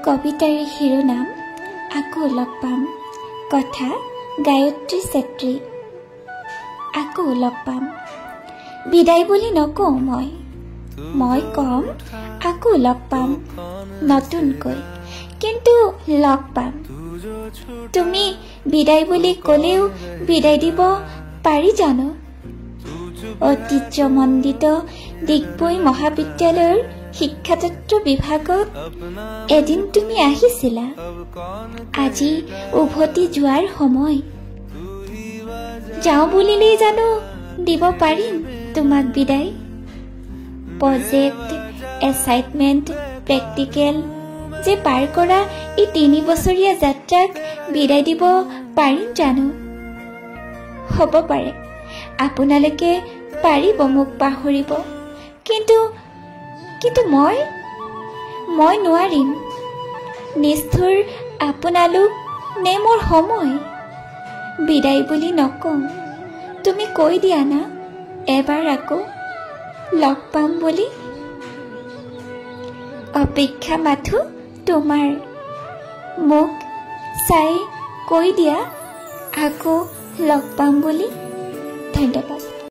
কবিতাৰ শিৰোনাম আকৌ লগ পাম। কথা গায়ত্ৰী চেত্ৰী। আকৌ লগ পাম। বিদায় বুলি নকওঁ মই কম আকৌ লগ পাম নতুনকৈ, কিন্তু লগ পাম। তুমি বিদায় বুলি ক'লেও বিদায় দিব পাৰি জানো? ঐতিহ্যমণ্ডিত ডিগবৈ মহাবিদ্যালয়ৰ শিক্ষাতত্ব বিভাগত এদিন তুমি আহিছিলা। আজি উভতি যোৱাৰ সময়। যাওঁ বুলিলেই জানো দিব পাৰিম তোমাক বিদায়? প্ৰজেক্ট, এছাইনমেণ্ট, প্ৰেক্টিকেল যে পাৰ কৰা এই 3 বছৰীয়া যাত্ৰাক বিদায় দিব পাৰিম জানো? হ'ব পাৰে আপোনালোকে পাৰিব মোক পাহৰিব, কিন্তু মই নোৱাৰিম। নিষ্ঠুৰ আপোনালোক নে মোৰ সময়? বিদায় বুলি নকওঁ, তুমি কৈ দিয়া না এবাৰ আকৌ লগ পাম বুলি। অপেক্ষা মাথো তোমাৰ, মোক চাই কৈ দিয়া আকৌ লগ পাম বুলি। ধন্যবাদ।